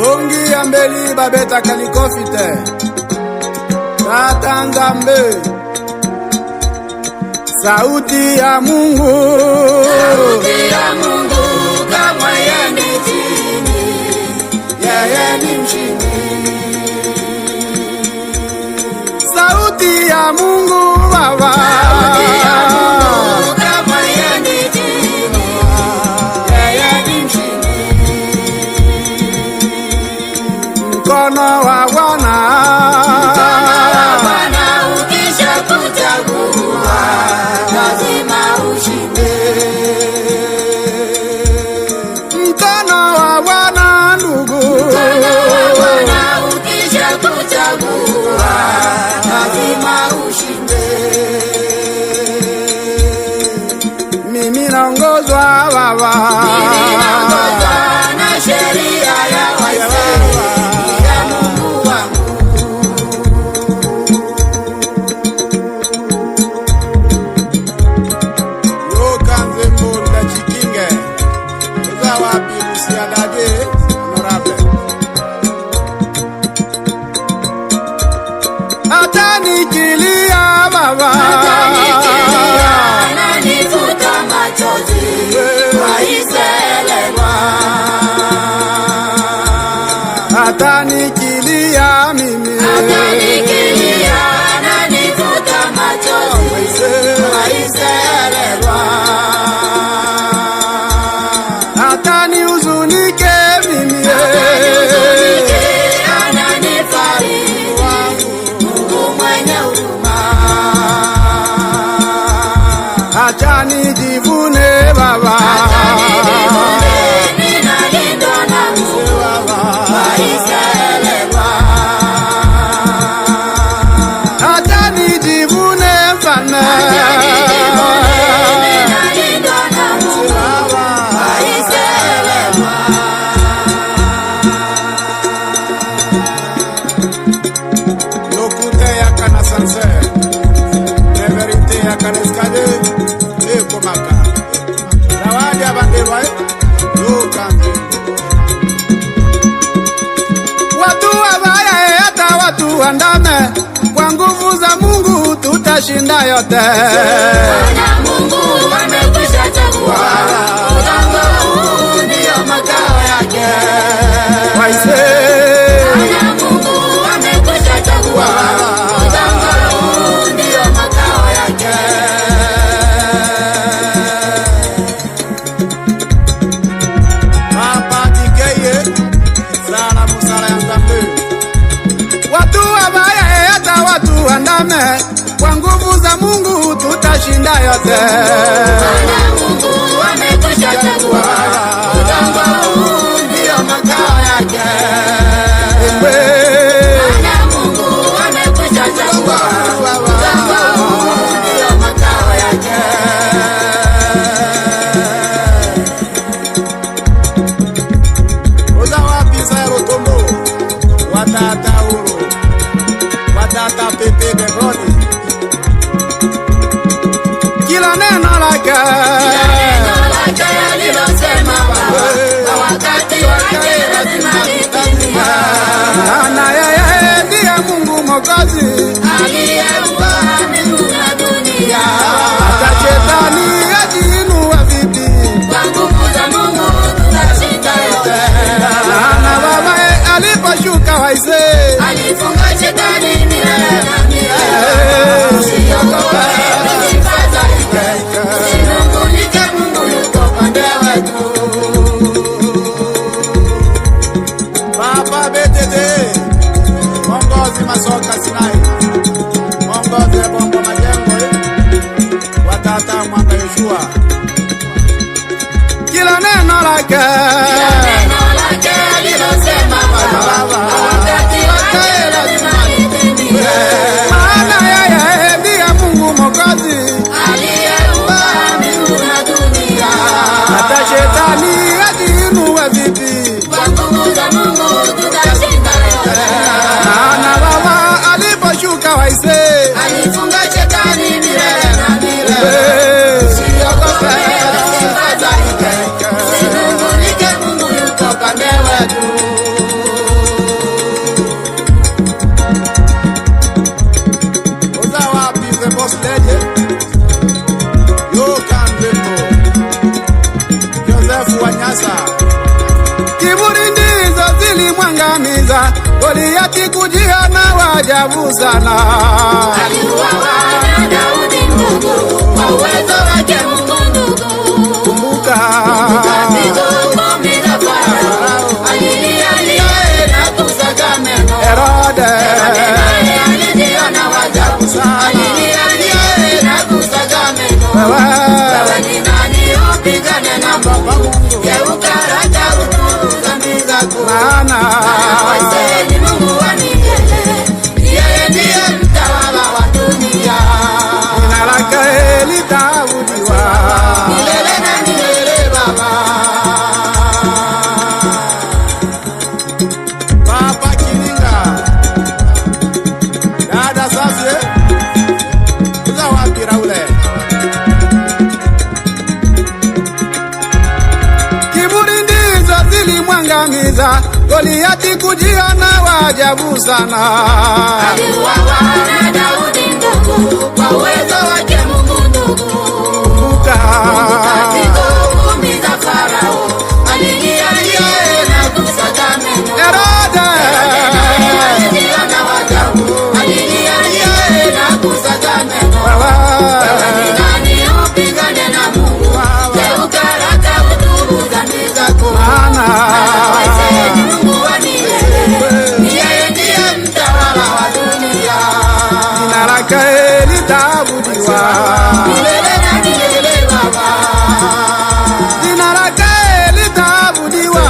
Songi ya mbeli babeta kalikofite Tata Nzambe sauti ya Mungu, sauti ya Mungu kama yeye chini, yeye ni mshindi. Sauti ya Mungu Baba, sauti ya Mungu kama yeye chini, yeye ni mshindi. Mkono wa Bwana, ukisha kuchagua lazima ushinde. Mkono wa Bwana ndugu, mkono wa Bwana ukisha kuchagua lazima ushinde. Mimi naongozwa Baba, mimi naongozwa na sheria ya Waisraeli ya Mungu wangu. Yokanze mbonda chikinge Uza wapi usiadade honorable Atanikilia Baba, atanikilia na nifuta machozi Waisraeli. Atanikilia mimi, atanikilia na nifuta machozi Waisraeli. Atanihuzunike mimi, atanihuzunike ananifariji Mungu mwenye huruma. acha nijivune Baba, atanijivune ninalindwa na Mungu Waisraeli. acha nijivune Mfalme, ninalindwa na Mungu Waisraeli. lokute yakana sanse neverite yakana eskade ekomaka zawadi abandelwa yokanze watu wabaya hata watu wandame, kwa nguvu za Mungu tutashinda yote. Bwana Mungu amekwisha chagua udongo huu ndio makao yake. Bwana Mungu amekwisha chagua udongo huu ndio makao yake. Papa dikeye sala musala ya Nzambe, watu wabaya hata watu wandame, kwa nguvu za Mungu tutashinda yote. Bwana Mungu amekwisha chagua udongo huu ndio makao yake. Bwana Mungu amekwisha chagua udongo huu ndio makao yake. Oza wapi Zero Tombo, watata uru, watata pepe beboni, kila neno lake alilosema Baba, na wakati wake lazima litimie. na yeye ndiye Mungu Mwokozi, Aliyeumba mbingu na dunia. hata shetani ajiinua vipi, Kwa nguvu za Mungu tutashinda yote. na babaye aliposhuka waise Alifunga shetani milele na milele. Usiogope, usifadhaike. Usinung'unike, Mungu yuko pande wetu. Papa betete Mongozi Masoka Sinai, Mongozi Bombo Majengo, watata Mwanga Yoshua, kila neno lake Neno lake alilosema Baba, na wakati wake lazima litimie. maana yeye ndiye Mungu Mwokozi, Aliyeumba mbingu na dunia. hata shetani ajiinue vipi, Kwa nguvu za Mungu tutashinda yote. na baba aliposhuka waise Alifunga shetani milele na milele. Usiogope, usifadhaike. Usinung'unike, Mungu yuko mwangamiza, Goliati kujia na wajabu sana. Aliuawa na Daudi ndugu, kwa uwezo wake Mungu ndugu. Kumbuka Pigo ngome za Farao, alilia na kusaga meno. Herode Naye alijiona wajabu sana, alilia na kusaga meno. Wewe ni nani upigane na Mungu? Geuka raja utubu dhambi zako. Ni Mungu wa milele, yeye ndiye mtawala wa dunia. jina lake litaabudiwa Milele na milele Baba. Papa Kininga dada sasa uza wapi Raule kiburi ndizo zilimwangamiza, Goliati kujia na wajabu sana. Aliuawa na Daudi ndugu, kwa uwezo wake Mungu ndugu. Kumbuka Pigo ngome za Farao, alilia na kusaga meno. Herode Alijiona wajabu, alilia na kusaga meno. Ni nani upigane na Mungu? Geuka haraka utubu dhambi zako. Ni Mungu wa milele, yeye ndiye mtawala wa dunia. jina lake litaabudiwa Milele na milele Baba. jina lake litaabudiwa.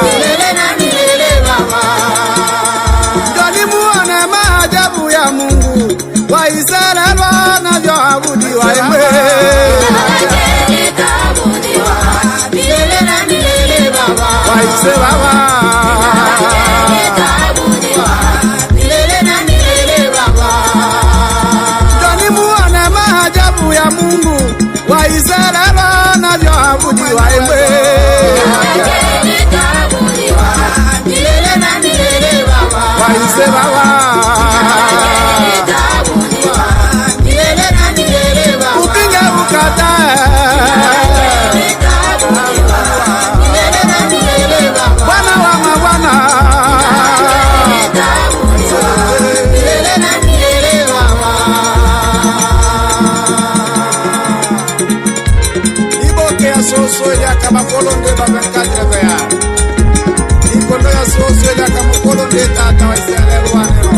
Milele na milele Baba. Njoni muone maajabu ya Mungu, Waisraeli wanavyoabudiwa. Nitaabudiwa milele na milele Baba. Waise Baba, Nitaabudiwa milele na milele Baba. njoni muone maajabu ya Mungu, Waisraeli wanavyoabudiwa. Nitaabudiwa milele na milele Baba. Waise Baba, Nitaabudiwa milele na milele Baba. upinge ukatae, Nitaabudiwa milele na milele Baba. Bwana wa mabwana, Nitaabudiwa milele na milele Baba. iboke ya soso ya kamakolonde babenkadreve ya ikondo ya soso ya kamakolonde tata wa Israeli wanero